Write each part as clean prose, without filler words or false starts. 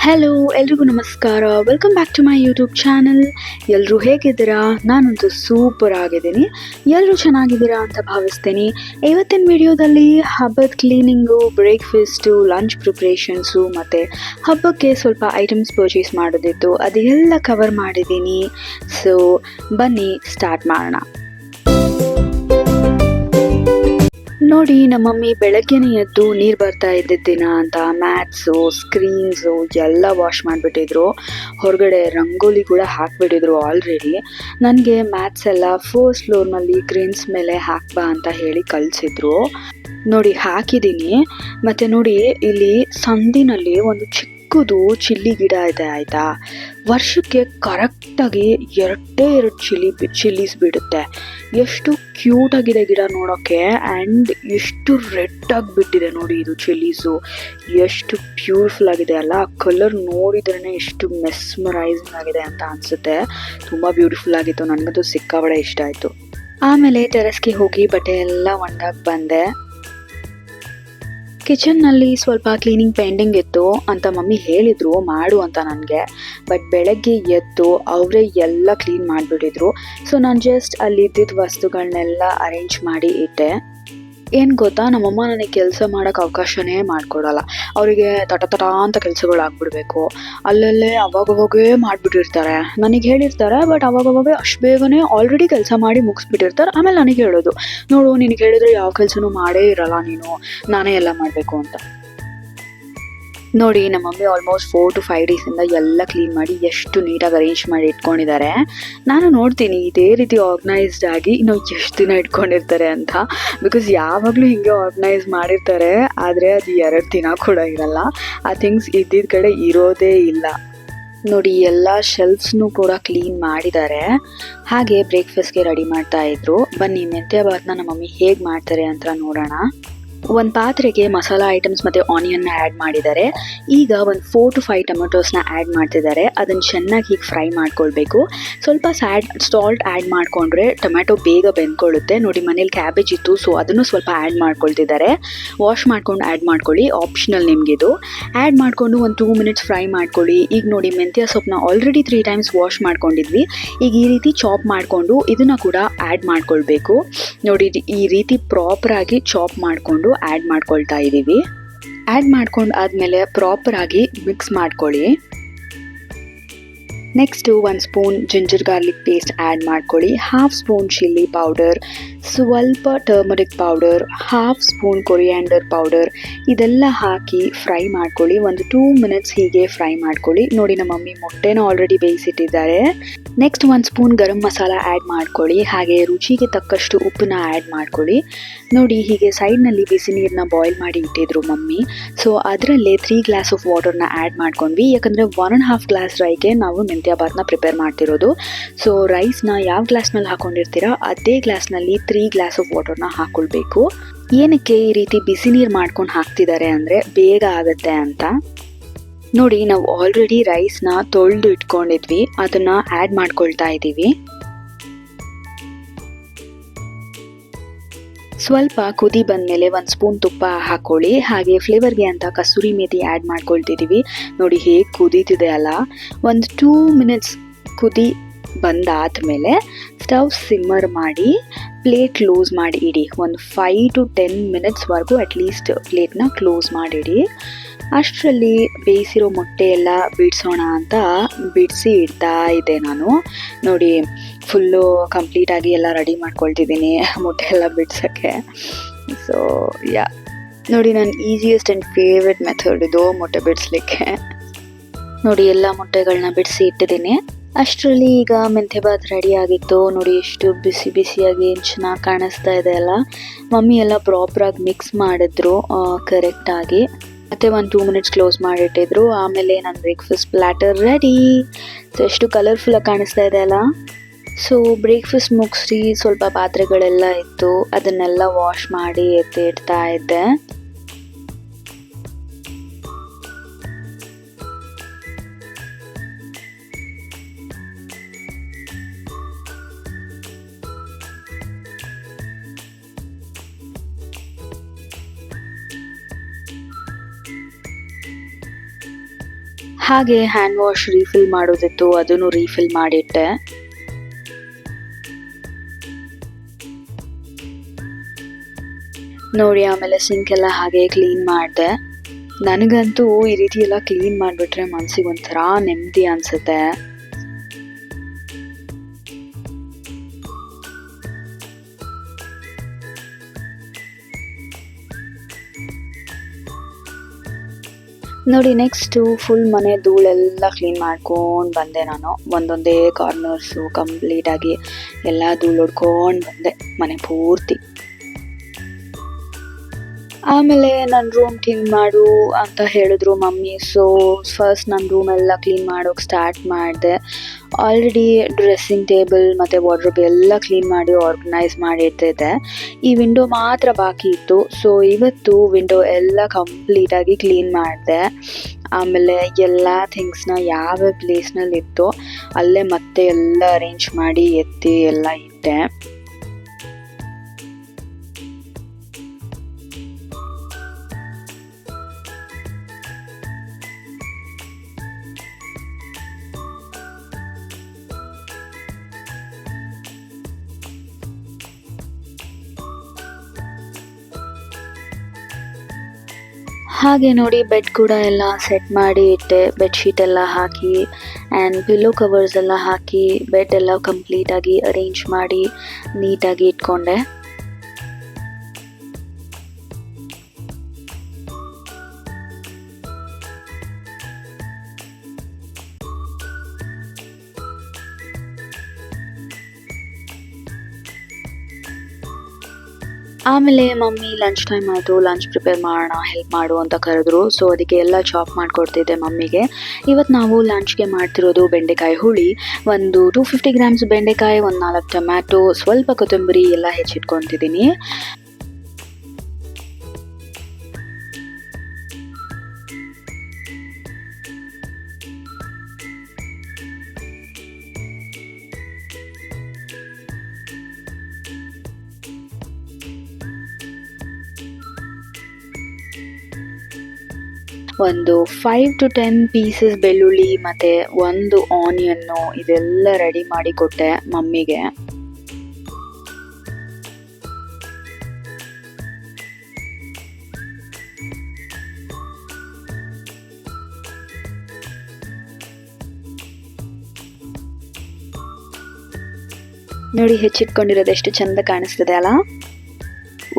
Hello ಎಲ್ರಿಗೂ ನಮಸ್ಕಾರ. Welcome back to my YouTube channel. ಎಲ್ಲರೂ ಹೇಗಿದ್ದೀರಾ? ನಾನಂತೂ ಸೂಪರ್ ಆಗಿದ್ದೀನಿ. ಎಲ್ಲರೂ ಚೆನ್ನಾಗಿದ್ದೀರಾ ಅಂತ ಭಾವಿಸ್ತೀನಿ. ಇವತ್ತಿನ ವಿಡಿಯೋದಲ್ಲಿ ಹಬ್ಬದ ಕ್ಲೀನಿಂಗು, ಬ್ರೇಕ್ಫಾಸ್ಟು, ಲಂಚ್ ಪ್ರಿಪ್ರೇಷನ್ಸು ಮತ್ತು ಹಬ್ಬಕ್ಕೆ ಸ್ವಲ್ಪ ಐಟಮ್ಸ್ ಪರ್ಚೇಸ್ ಮಾಡೋದಿತ್ತು, ಅದೆಲ್ಲ ಕವರ್ ಮಾಡಿದ್ದೀನಿ. ಸೊ ಬನ್ನಿ ಸ್ಟಾರ್ಟ್ ಮಾಡೋಣ. ನೋಡಿ, ನಮ್ಮ ಮಮ್ಮಿ ಬೆಳಗ್ಗೆನೇ ಎದ್ದು ನೀರು ಬರ್ತಾ ಇದ್ದಿದ್ದ ದಿನ ಅಂತ ಮ್ಯಾಟ್ಸು, ಸ್ಕ್ರೀನ್ಸು ಎಲ್ಲ ವಾಶ್ ಮಾಡಿಬಿಟ್ಟಿದ್ರು. ಹೊರಗಡೆ ರಂಗೋಲಿ ಕೂಡ ಹಾಕಿಬಿಟ್ಟಿದ್ರು ಆಲ್ರೆಡಿ. ನನಗೆ ಮ್ಯಾಟ್ಸ್ ಎಲ್ಲ ಫಸ್ಟ್ ಫ್ಲೋರ್ನಲ್ಲಿ ಗ್ರೀನ್ಸ್ ಮೇಲೆ ಹಾಕ್ಬಾ ಅಂತ ಹೇಳಿ ಕಳಿಸಿದ್ರು. ನೋಡಿ ಹಾಕಿದ್ದೀನಿ. ಮತ್ತು ನೋಡಿ, ಇಲ್ಲಿ ಸಂದಿನಲ್ಲಿ ಒಂದು ಚಿಕ್ಕದು ಚಿಲ್ಲಿ ಗಿಡ ಇದೆ ಆಯಿತಾ. ವರ್ಷಕ್ಕೆ ಕರೆಕ್ಟಾಗಿ ಎರಡು ಚಿಲ್ಲೀಸ್ ಬಿಡುತ್ತೆ. ಎಷ್ಟು ಕ್ಯೂಟಾಗಿದೆ ಗಿಡ ನೋಡೋಕ್ಕೆ. ಆ್ಯಂಡ್ ಎಷ್ಟು ರೆಡ್ ಆಗಿಬಿಟ್ಟಿದೆ ನೋಡಿ ಇದು ಚಿಲ್ಲೀಸು. ಎಷ್ಟು ಬ್ಯೂಟಿಫುಲ್ ಆಗಿದೆ ಅಲ್ಲ. ಕಲರ್ ನೋಡಿದ್ರೇ ಎಷ್ಟು ಮೆಸ್ಮರೈಸಿಂಗ್ ಆಗಿದೆ ಅಂತ ಅನಿಸುತ್ತೆ. ತುಂಬ ಬ್ಯೂಟಿಫುಲ್ ಆಗಿತ್ತು. ನನಗಂತೂ ಸಿಕ್ಕಾಬಡೆ ಇಷ್ಟ ಆಯಿತು. ಆಮೇಲೆ ಟೆರೆಸ್ಗೆ ಹೋಗಿ ಬಟ್ಟೆ ಎಲ್ಲ ಒಣಗಾಕಿ ಬಂದೆ. ಕಿಚನ್ನಲ್ಲಿ ಸ್ವಲ್ಪ ಕ್ಲೀನಿಂಗ್ ಪೆಂಡಿಂಗ್ ಇತ್ತು ಅಂತ ಮಮ್ಮಿ ಹೇಳಿದರು ಮಾಡು ಅಂತ ನನಗೆ. ಬಟ್ ಬೆಳಗ್ಗೆ ಎದ್ದು ಅವರೇ ಎಲ್ಲ ಕ್ಲೀನ್ ಮಾಡಿಬಿಟ್ಟಿದ್ರು. ಸೊ ನಾನು ಜಸ್ಟ್ ಅಲ್ಲಿದ್ದಿದ್ದ ವಸ್ತುಗಳನ್ನೆಲ್ಲ ಅರೇಂಜ್ ಮಾಡಿ ಇಟ್ಟೆ. ಏನು ಗೊತ್ತಾ, ನಮ್ಮಮ್ಮ ನನಗೆ ಕೆಲಸ ಮಾಡೋಕ್ಕೆ ಅವಕಾಶನೇ ಮಾಡಿಕೊಡಲ್ಲ. ಅವರಿಗೆ ತಟ ಅಂತ ಕೆಲಸಗಳು ಆಗ್ಬಿಡ್ಬೇಕು. ಅಲ್ಲಲ್ಲೇ ಅವಾಗವಾಗೇ ಮಾಡಿಬಿಟ್ಟಿರ್ತಾರೆ. ನನಗೆ ಹೇಳಿರ್ತಾರೆ, ಬಟ್ ಅವಾಗವಾಗೇ ಅಷ್ಟು ಬೇಗನೆ ಆಲ್ರೆಡಿ ಕೆಲಸ ಮಾಡಿ ಮುಗಿಸ್ಬಿಟ್ಟಿರ್ತಾರೆ. ಆಮೇಲೆ ನನಗೆ ಹೇಳೋದು, ನೋಡು ನಿನಗೆ ಹೇಳಿದ್ರೆ ಯಾವ ಕೆಲಸನೂ ಮಾಡೇ ಇರಲ್ಲ ನೀನು, ನಾನೇ ಎಲ್ಲ ಮಾಡಬೇಕು ಅಂತ. ನೋಡಿ, ನಮ್ಮ ಮಮ್ಮಿ ಆಲ್ಮೋಸ್ಟ್ 4 to 5 ಡೇಸಿಂದ ಎಲ್ಲ ಕ್ಲೀನ್ ಮಾಡಿ ಎಷ್ಟು ನೀಟಾಗಿ ಅರೇಂಜ್ ಮಾಡಿ ಇಟ್ಕೊಂಡಿದ್ದಾರೆ. ನಾನು ನೋಡ್ತೀನಿ ಇದೇ ರೀತಿ ಆರ್ಗನೈಸ್ಡ್ ಆಗಿ ಇನ್ನೂ ಎಷ್ಟು ದಿನ ಇಟ್ಕೊಂಡಿರ್ತಾರೆ ಅಂತ. ಬಿಕಾಸ್ ಯಾವಾಗಲೂ ಹೀಗೆ ಆರ್ಗನೈಸ್ ಮಾಡಿರ್ತಾರೆ, ಆದರೆ ಅದು 2 ದಿನ ಕೂಡ ಇರಲ್ಲ. ಆ ಥಿಂಗ್ಸ್ ಇದ್ದಿದ್ದ ಕಡೆ ಇರೋದೇ ಇಲ್ಲ. ನೋಡಿ, ಎಲ್ಲ ಶೆಲ್ಫ್ಸ್ನೂ ಕೂಡ ಕ್ಲೀನ್ ಮಾಡಿದ್ದಾರೆ. ಹಾಗೆ ಬ್ರೇಕ್ಫಾಸ್ಟ್ಗೆ ರೆಡಿ ಮಾಡ್ತಾ ಇದ್ರು. ಬನ್ನಿ ಮೆಂತ್ಯ ಬಾತ್ನ ನಮ್ಮ ಮಮ್ಮಿ ಹೇಗೆ ಮಾಡ್ತಾರೆ ಅಂತ ನೋಡೋಣ. ಒಂದು ಪಾತ್ರೆಗೆ ಮಸಾಲಾ ಐಟಮ್ಸ್ ಮತ್ತು ಆನಿಯನ್ನ ಆ್ಯಡ್ ಮಾಡಿದ್ದಾರೆ. ಈಗ ಒಂದು 4 to 5 ಟೊಮೆಟೋಸ್ನ ಆ್ಯಡ್ ಮಾಡ್ತಿದ್ದಾರೆ. ಅದನ್ನು ಚೆನ್ನಾಗಿ ಹೀಗೆ ಫ್ರೈ ಮಾಡ್ಕೊಳ್ಬೇಕು. ಸ್ವಲ್ಪ ಸಾಲ್ಟ್ ಆ್ಯಡ್ ಮಾಡಿಕೊಂಡ್ರೆ ಟೊಮೆಟೊ ಬೇಗ ಬೆಂದ್ಕೊಳ್ಳುತ್ತೆ. ನೋಡಿ, ಮನೇಲಿ ಕ್ಯಾಬೇಜ್ ಇತ್ತು, ಸೊ ಅದನ್ನು ಸ್ವಲ್ಪ ಆ್ಯಡ್ ಮಾಡ್ಕೊಳ್ತಿದ್ದಾರೆ. ವಾಶ್ ಮಾಡ್ಕೊಂಡು ಆ್ಯಡ್ ಮಾಡ್ಕೊಳ್ಳಿ, ಆಪ್ಷನಲ್ ನಿಮಗಿದು. ಆ್ಯಡ್ ಮಾಡಿಕೊಂಡು ಒಂದು 2 minutes ಫ್ರೈ ಮಾಡ್ಕೊಳ್ಳಿ. ಈಗ ನೋಡಿ, ಮೆಂತ್ಯ ಸೊಪ್ಪನ್ನ ಆಲ್ರೆಡಿ 3 times ವಾಶ್ ಮಾಡ್ಕೊಂಡಿದ್ವಿ. ಈಗ ಈ ರೀತಿ ಚಾಪ್ ಮಾಡಿಕೊಂಡು ಇದನ್ನು ಕೂಡ ಆ್ಯಡ್ ಮಾಡ್ಕೊಳ್ಬೇಕು. ನೋಡಿ, ಈ ರೀತಿ ಪ್ರಾಪರಾಗಿ ಚಾಪ್ ಮಾಡಿಕೊಂಡು ಆ್ಯಡ್ ಮಾಡ್ಕೊಳ್ತಾ ಇದ್ದೀವಿ. ಆ್ಯಡ್ ಮಾಡ್ಕೊಂಡು ಆದಮೇಲೆ ಪ್ರಾಪರಾಗಿ ಮಿಕ್ಸ್ ಮಾಡ್ಕೊಳ್ಳಿ. Next 1 spoon ginger garlic paste add ಮಾಡ್ಕೊಳ್ಳಿ. 1/2 ಸ್ಪೂನ್ ಚಿಲ್ಲಿ ಪೌಡರ್, ಸ್ವಲ್ಪ turmeric powder, 1/2 spoon coriander powder, ಇದೆಲ್ಲ ಹಾಕಿ ಫ್ರೈ ಮಾಡ್ಕೊಳ್ಳಿ. ಒಂದು 2 minutes ಹೀಗೆ ಫ್ರೈ ಮಾಡ್ಕೊಳ್ಳಿ. ನೋಡಿ, ನಮ್ಮ mummy ಮೊಟ್ಟೆನ already ಬೇಯಿಸಿಟ್ಟಿದ್ದಾರೆ. Next 1 spoon garam masala add ಮಾಡ್ಕೊಳ್ಳಿ. ಹಾಗೆ ರುಚಿಗೆ ತಕ್ಕಷ್ಟು ಉಪ್ಪನ್ನ ಆ್ಯಡ್ ಮಾಡ್ಕೊಳ್ಳಿ. ನೋಡಿ, ಹೀಗೆ ಸೈಡ್ನಲ್ಲಿ ಬಿಸಿ ನೀರನ್ನ ಬಾಯ್ಲ್ ಮಾಡಿ ಇಟ್ಟಿದ್ರು ಮಮ್ಮಿ. ಸೊ ಅದರಲ್ಲೇ 3 ಗ್ಲಾಸ್ ಆಫ್ ವಾಟರ್ನ ಆ್ಯಡ್ ಮಾಡ್ಕೊಂಡ್ವಿ. ಯಾಕಂದರೆ 1.5 ಗ್ಲಾಸ್ ರೈಗೆ ನಾವು ಮೆಂತ್ಯ ಬಾತ್ನ ಪ್ರಿಪೇರ್ ಮಾಡ್ತಿರೋದು. ಸೊ ರೈಸ್ನ ಯಾವ ಗ್ಲಾಸ್ನಲ್ಲಿ ಹಾಕೊಂಡಿರ್ತೀರಾ ಅದೇ ಗ್ಲಾಸ್ನಲ್ಲಿ 3 ಗ್ಲಾಸ್ ಆಫ್ ವಾಟರ್ನ ಹಾಕ್ಕೊಳ್ಬೇಕು. ಏನಕ್ಕೆ ಈ ರೀತಿ ಬಿಸಿ ನೀರು ಮಾಡ್ಕೊಂಡು ಹಾಕ್ತಿದ್ದಾರೆ ಅಂದರೆ ಬೇಗ ಆಗುತ್ತೆ ಅಂತ. ನೋಡಿ, ನಾವು ಆಲ್ರೆಡಿ ರೈಸ್ನ ತೊಳೆದು ಇಟ್ಕೊಂಡಿದ್ವಿ, ಅದನ್ನು ಆ್ಯಡ್ ಮಾಡ್ಕೊಳ್ತಾ ಇದ್ದೀವಿ. ಸ್ವಲ್ಪ ಕುದಿ ಬಂದಮೇಲೆ 1 ಸ್ಪೂನ್ ತುಪ್ಪ ಹಾಕ್ಕೊಳ್ಳಿ. ಹಾಗೆ ಫ್ಲೇವರ್ಗೆ ಅಂತ ಕಸೂರಿ ಮೇಥಿ ಆ್ಯಡ್ ಮಾಡ್ಕೊಳ್ತಿದ್ದೀವಿ. ನೋಡಿ ಹೇಗೆ ಕುದೀತಿದೆ ಅಲ್ಲ. ಒಂದು 2 minutes ಕುದಿ ಬಂದಾದಮೇಲೆ ಸ್ಟವ್ ಸಿಮ್ಮರ್ ಮಾಡಿ ಪ್ಲೇಟ್ ಕ್ಲೋಸ್ ಮಾಡಿ ಇಡಿ. ಒಂದು 5 to 10 minutesವರೆಗೂ ಅಟ್ಲೀಸ್ಟ್ ಪ್ಲೇಟ್ನ ಕ್ಲೋಸ್ ಮಾಡಿಡಿ. ಅಷ್ಟರಲ್ಲಿ ಬೇಯಿಸಿರೋ ಮೊಟ್ಟೆ ಎಲ್ಲ ಬಿಡಿಸೋಣ ಅಂತ ಬಿಡಿಸಿ ಇಡ್ತಾ ಇದ್ದೆ ನಾನು. ನೋಡಿ, ಫುಲ್ಲು ಕಂಪ್ಲೀಟಾಗಿ ಎಲ್ಲ ರೆಡಿ ಮಾಡ್ಕೊಳ್ತಿದ್ದೀನಿ ಮೊಟ್ಟೆ ಎಲ್ಲ ಬಿಡ್ಸೋಕ್ಕೆ. ಸೊ ನೋಡಿ, ನನ್ನ ಈಸಿಯೆಸ್ಟ್ ಆ್ಯಂಡ್ ಫೇವ್ರೆಟ್ ಮೆಥಡ್ ಇದು ಮೊಟ್ಟೆ ಬಿಡಿಸ್ಲಿಕ್ಕೆ. ನೋಡಿ, ಎಲ್ಲ ಮೊಟ್ಟೆಗಳನ್ನ ಬಿಡಿಸಿ ಇಟ್ಟಿದ್ದೀನಿ. ಅಷ್ಟರಲ್ಲಿ ಈಗ ಮೆಂತ್ಯ ಬಾತ್ ರೆಡಿ ಆಗಿತ್ತು. ನೋಡಿ, ಎಷ್ಟು ಬಿಸಿ ಬಿಸಿಯಾಗಿ ಚೆನ್ನಾಗಿ ಕಾಣಿಸ್ತಾ ಇದೆ ಅಲ್ಲ. ಮಮ್ಮಿ ಎಲ್ಲ ಪ್ರಾಪರಾಗಿ ಮಿಕ್ಸ್ ಮಾಡಿದ್ರು ಕರೆಕ್ಟಾಗಿ. ಮತ್ತು ಒಂದು 2 minutes ಕ್ಲೋಸ್ ಮಾಡಿಟ್ಟಿದ್ರು. ಆಮೇಲೆ ನನ್ನ ಬ್ರೇಕ್ಫಾಸ್ಟ್ ಪ್ಲ್ಯಾಟರ್ ರೆಡಿ. ಸೊ ಎಷ್ಟು ಕಲರ್ಫುಲ್ಲಾಗಿ ಕಾಣಿಸ್ತಾ ಇದೆ ಅಲ್ಲ. ಸೊ ಬ್ರೇಕ್ಫಾಸ್ಟ್ ಮುಗಿಸಿ ಸ್ವಲ್ಪ ಪಾತ್ರೆಗಳೆಲ್ಲ ಇತ್ತು, ಅದನ್ನೆಲ್ಲ ವಾಶ್ ಮಾಡಿ ಎತ್ತಿಡ್ತಾ ಇದ್ದೆ. ಹಾಗೆ ಹ್ಯಾಂಡ್ ವಾಶ್ ರೀಫಿಲ್ ಮಾಡೋದಿತ್ತು, ಅದನ್ನು ರೀಫಿಲ್ ಮಾಡಿಟ್ಟೆ. ನೋಡಿ ಆಮೇಲೆ ಸಿಂಕ್ ಎಲ್ಲ ಹಾಗೆ ಕ್ಲೀನ್ ಮಾಡಿದೆ. ನನಗಂತೂ ಈ ರೀತಿ ಎಲ್ಲ ಕ್ಲೀನ್ ಮಾಡಿಬಿಟ್ರೆ ಮನಸ್ಸಿಗೆ ಒಂಥರ ನೆಮ್ಮದಿ ಅನಿಸುತ್ತೆ. ನೋಡಿ ನೆಕ್ಸ್ಟು ಫುಲ್ ಮನೆ ಧೂಳೆಲ್ಲ ಕ್ಲೀನ್ ಮಾಡ್ಕೊಂಡು ಬಂದೆ. ನಾನು ಒಂದೊಂದೇ ಕಾರ್ನರ್ಸು ಕಂಪ್ಲೀಟಾಗಿ ಎಲ್ಲ ಧೂಳು ಹೊಡ್ಕೊಂಡು ಬಂದೆ ಮನೆ ಪೂರ್ತಿ. ಆಮೇಲೆ ನನ್ನ ರೂಮ್ ಕ್ಲೀನ್ ಮಾಡು ಅಂತ ಹೇಳಿದ್ರು ಮಮ್ಮಿ. ಸೊ ಫಸ್ಟ್ ನನ್ನ ರೂಮ್ ಎಲ್ಲ ಕ್ಲೀನ್ ಮಾಡೋಕೆ ಸ್ಟಾರ್ಟ್ ಮಾಡಿದೆ. ಆಲ್ರೆಡಿ ಡ್ರೆಸ್ಸಿಂಗ್ ಟೇಬಲ್ ಮತ್ತು ವಾರ್ಡ್ರೋಬ್ ಎಲ್ಲ ಕ್ಲೀನ್ ಮಾಡಿ ಆರ್ಗನೈಸ್ ಮಾಡಿರ್ತಿದ್ದೆ. ಈ ವಿಂಡೋ ಮಾತ್ರ ಬಾಕಿ ಇತ್ತು. ಸೊ ಇವತ್ತು ವಿಂಡೋ ಎಲ್ಲ ಕಂಪ್ಲೀಟಾಗಿ ಕ್ಲೀನ್ ಮಾಡಿದೆ. ಆಮೇಲೆ ಎಲ್ಲ ಥಿಂಗ್ಸ್ನ ಯಾವ ಪ್ಲೇಸ್ನಲ್ಲಿ ಇತ್ತು ಅಲ್ಲೇ ಮತ್ತೆ ಎಲ್ಲ ಅರೇಂಜ್ ಮಾಡಿ ಎತ್ತಿ ಎಲ್ಲ ಇಟ್ಟೆ. ಹಾಗೆ ನೋಡಿ ಬೆಡ್ ಕೂಡ ಎಲ್ಲ ಸೆಟ್ ಮಾಡಿ ಇಟ್ಟೆ. ಬೆಡ್ಶೀಟ್ ಎಲ್ಲ ಹಾಕಿ ಆ್ಯಂಡ್ ಪಿಲ್ಲೋ ಕವರ್ಸ್ ಎಲ್ಲ ಹಾಕಿ ಬೆಡ್ ಎಲ್ಲ ಕಂಪ್ಲೀಟಾಗಿ ಅರೇಂಜ್ ಮಾಡಿ ನೀಟಾಗಿ ಇಟ್ಕೊಂಡೆ. ಆಮೇಲೆ ಮಮ್ಮಿ ಲಂಚ್ ಟೈಮ್ ಆಯಿತು, ಲಂಚ್ ಪ್ರಿಪೇರ್ ಮಾಡೋಣ ಹೆಲ್ಪ್ ಮಾಡು ಅಂತ ಕರೆದ್ರು. ಸೊ ಅದಕ್ಕೆ ಎಲ್ಲ ಚಾಪ್ ಮಾಡಿಕೊಡ್ತಿದ್ದೆ ಮಮ್ಮಿಗೆ. ಇವತ್ತು ನಾವು ಲಂಚ್ಗೆ ಮಾಡ್ತಿರೋದು ಬೆಂಡೆಕಾಯಿ ಹುಳಿ. ಒಂದು 250 ಗ್ರಾಮ್ಸ್ ಬೆಂಡೆಕಾಯಿ, ಒಂದು 4 ಟೊಮ್ಯಾಟೊ, ಸ್ವಲ್ಪ ಕೊತ್ತಂಬರಿ ಎಲ್ಲ ಹೆಚ್ಚಿಟ್ಕೊತಿದ್ದೀನಿ. ಒಂದು 5 to 10 ಪೀಸಸ್ ಬೆಳ್ಳುಳ್ಳಿ ಮತ್ತು ಒಂದು ಆನಿಯನ್ನು ಇದೆಲ್ಲ ರೆಡಿ ಮಾಡಿ ಕೊಟ್ಟೆ ಮಮ್ಮಿಗೆ. ನೋಡಿ ಹೆಚ್ಚಿಟ್ಕೊಂಡಿರೋದು ಎಷ್ಟು ಚಂದ ಕಾಣಿಸ್ತದೆ ಅಲ್ಲ.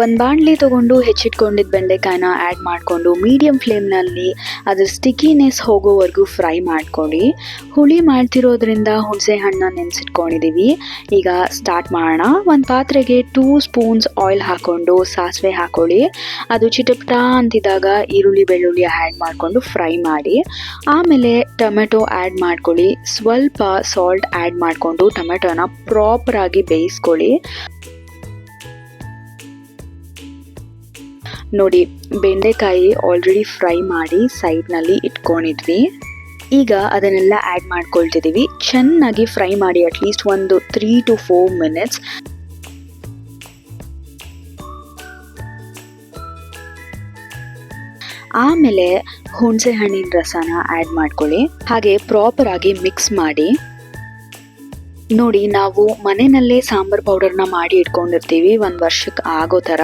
ಒಂದು ಬಾಣಲಿ ತೊಗೊಂಡು ಹೆಚ್ಚಿಟ್ಕೊಂಡಿದ್ದ ಬೆಂಡೆಕಾಯಿನ ಆ್ಯಡ್ ಮಾಡಿಕೊಂಡು ಮೀಡಿಯಮ್ ಫ್ಲೇಮ್ನಲ್ಲಿ ಅದ್ರ ಸ್ಟಿಕಿನೆಸ್ ಹೋಗೋವರೆಗೂ ಫ್ರೈ ಮಾಡ್ಕೊಳ್ಳಿ. ಹುಳಿ ಮಾಡ್ತಿರೋದ್ರಿಂದ ಹುಣಸೆ ಹಣ್ಣನ್ನ ನೆನೆಸಿಟ್ಕೊಂಡಿದ್ದೀವಿ. ಈಗ ಸ್ಟಾರ್ಟ್ ಮಾಡೋಣ. ಒಂದು ಪಾತ್ರೆಗೆ 2 ಸ್ಪೂನ್ಸ್ ಆಯಿಲ್ ಹಾಕ್ಕೊಂಡು ಸಾಸಿವೆ ಹಾಕ್ಕೊಳ್ಳಿ. ಅದು ಚಿಟಪಟ ಅಂತಿದ್ದಾಗ ಈರುಳ್ಳಿ ಬೆಳ್ಳುಳ್ಳಿ ಆ್ಯಡ್ ಮಾಡಿಕೊಂಡು ಫ್ರೈ ಮಾಡಿ. ಆಮೇಲೆ ಟೊಮೆಟೊ ಆ್ಯಡ್ ಮಾಡ್ಕೊಳ್ಳಿ. ಸ್ವಲ್ಪ ಸಾಲ್ಟ್ ಆ್ಯಡ್ ಮಾಡಿಕೊಂಡು ಟೊಮೆಟೊನ ಪ್ರಾಪರಾಗಿ ಬೇಯಿಸ್ಕೊಳ್ಳಿ. ನೋಡಿ ಬೆಂಡೆಕಾಯಿ ಆಲ್ರೆಡಿ ಫ್ರೈ ಮಾಡಿ ಸೈಡ್ನಲ್ಲಿ ಇಟ್ಕೊಂಡಿದ್ವಿ. ಈಗ ಅದನ್ನೆಲ್ಲ ಆ್ಯಡ್ ಮಾಡ್ಕೊಳ್ತಿದ್ದೀವಿ. ಚೆನ್ನಾಗಿ ಫ್ರೈ ಮಾಡಿ ಅಟ್ಲೀಸ್ಟ್ ಒಂದು 3 to 4 minutes. ಆಮೇಲೆ ಹುಣಸೆ ಹಣ್ಣಿನ ರಸನ ಆ್ಯಡ್ ಮಾಡ್ಕೊಳ್ಳಿ. ಹಾಗೆ ಪ್ರಾಪರಾಗಿ ಮಿಕ್ಸ್ ಮಾಡಿ. ನೋಡಿ ನಾವು ಮನೆಯಲ್ಲೇ ಸಾಂಬಾರ್ ಪೌಡರ್ನ ಮಾಡಿ ಇಟ್ಕೊಂಡಿರ್ತೀವಿ 1 ವರ್ಷಕ್ಕೆ ಆಗೋ ಥರ.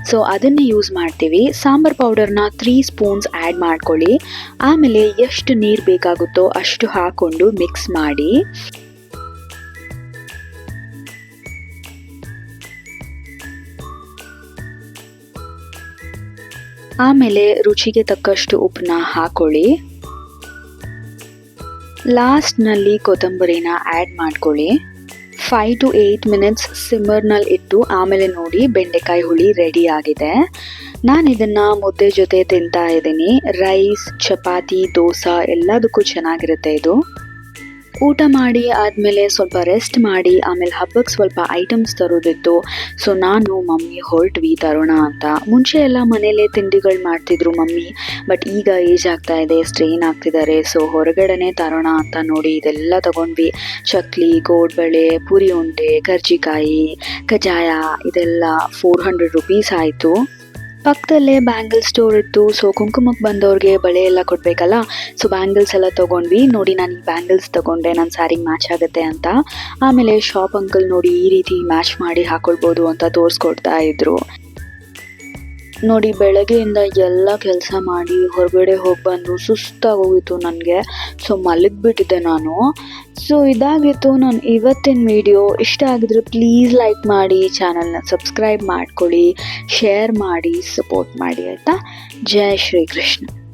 ಸೊ ಅದನ್ನೇ ಯೂಸ್ ಮಾಡ್ತೀವಿ. ಸಾಂಬಾರ್ ಪೌಡರ್ನ 3 ಸ್ಪೂನ್ಸ್ ಆ್ಯಡ್ ಮಾಡ್ಕೊಳ್ಳಿ. ಆಮೇಲೆ ಎಷ್ಟು ನೀರು ಬೇಕಾಗುತ್ತೋ ಅಷ್ಟು ಹಾಕ್ಕೊಂಡು ಮಿಕ್ಸ್ ಮಾಡಿ. ಆಮೇಲೆ ರುಚಿಗೆ ತಕ್ಕಷ್ಟು ಉಪ್ಪನ್ನ ಹಾಕೊಳ್ಳಿ. ಲಾಸ್ಟ್ನಲ್ಲಿ ಕೊತ್ತಂಬರಿನ ಆ್ಯಡ್ ಮಾಡ್ಕೊಳ್ಳಿ. 5 to 8 minutes ಸಿಮ್ಮರ್ನಲ್ಲಿ ಇಟ್ಟು ಆಮೇಲೆ ನೋಡಿ ಬೆಂಡೆಕಾಯಿ ಹುಳಿ ರೆಡಿ ಆಗಿದೆ. ನಾನು ಇದನ್ನು ಮುದ್ದೆ ಜೊತೆ ತಿಂತಾ ಇದ್ದೀನಿ. ರೈಸ್, ಚಪಾತಿ, ದೋಸೆ ಎಲ್ಲದಕ್ಕೂ ಚೆನ್ನಾಗಿರುತ್ತೆ ಇದು. ಊಟ ಮಾಡಿ ಆದಮೇಲೆ ಸ್ವಲ್ಪ ರೆಸ್ಟ್ ಮಾಡಿ ಆಮೇಲೆ ಹಬ್ಬಕ್ಕೆ ಸ್ವಲ್ಪ ಐಟಮ್ಸ್ ತರೋದಿತ್ತು. ಸೊ ನಾನು ಮಮ್ಮಿ ಹೊರಟ್ವಿ ತರೋಣ ಅಂತ. ಮುಂಚೆ ಎಲ್ಲ ಮನೇಲೇ ತಿಂಡಿಗಳು ಮಾಡ್ತಿದ್ರು ಮಮ್ಮಿ, ಬಟ್ ಈಗ ಏಜ್ ಆಗ್ತಾ ಇದೆ, ಸ್ಟ್ರೈನ್ ಆಗ್ತಿದ್ದಾರೆ. ಸೊ ಹೊರಗಡೆನೇ ತರೋಣ ಅಂತ ನೋಡಿ ಇದೆಲ್ಲ ತಗೊಂಡ್ವಿ. ಚಕ್ಲಿ, ಗೋಡ್ಬಳೆ, ಪುರಿ ಉಂಡೆ, ಕರ್ಜಿಕಾಯಿ, ಕಜ್ಜಾಯ ಇದೆಲ್ಲ 400 rupees ಆಯಿತು. ಪಕ್ಕದಲ್ಲೇ ಬ್ಯಾಂಗಲ್ ಸ್ಟೋರ್ ಇತ್ತು. ಸೊ ಕುಂಕುಮಕ್ಕೆ ಬಂದವ್ರಿಗೆ ಬಳೆ ಎಲ್ಲ ಕೊಡಬೇಕಲ್ಲ, ಸೊ ಬ್ಯಾಂಗಲ್ಸ್ ಎಲ್ಲ ತೊಗೊಂಡ್ವಿ. ನೋಡಿ ನಾನು ಈ ಬ್ಯಾಂಗಲ್ಸ್ ತೊಗೊಂಡೆ, ನನ್ನ ಸ್ಯಾರಿಗೆ ಮ್ಯಾಚ್ ಆಗುತ್ತೆ ಅಂತ. ಆಮೇಲೆ ಶಾಪ್ ಅಂಕಲ್ ನೋಡಿ ಈ ರೀತಿ ಮ್ಯಾಚ್ ಮಾಡಿ ಹಾಕೊಳ್ಬೋದು ಅಂತ ತೋರಿಸ್ಕೊಡ್ತಾ ಇದ್ರು. ನೋಡಿ ಬೆಳಗ್ಗೆಯಿಂದ ಎಲ್ಲ ಕೆಲಸ ಮಾಡಿ ಹೊರಗಡೆ ಹೋಗಿ ಬಂದು ಸುಸ್ತಾಗೋಗಿತ್ತು ನನಗೆ. ಸೊ ಮಲಗಿಬಿಟ್ಟಿದ್ದೆ ನಾನು. ಸೊ ಇದಾಗಿತ್ತು ನಾನು ಇವತ್ತಿನ ವಿಡಿಯೋ. ಇಷ್ಟ ಆಗಿದ್ರೆ ಪ್ಲೀಸ್ ಲೈಕ್ ಮಾಡಿ, ಚಾನಲ್ನ ಸಬ್ಸ್ಕ್ರೈಬ್ ಮಾಡ್ಕೊಳ್ಳಿ, ಶೇರ್ ಮಾಡಿ, ಸಪೋರ್ಟ್ ಮಾಡಿ ಆಯಿತಾ. ಜೈ ಶ್ರೀ ಕೃಷ್ಣ.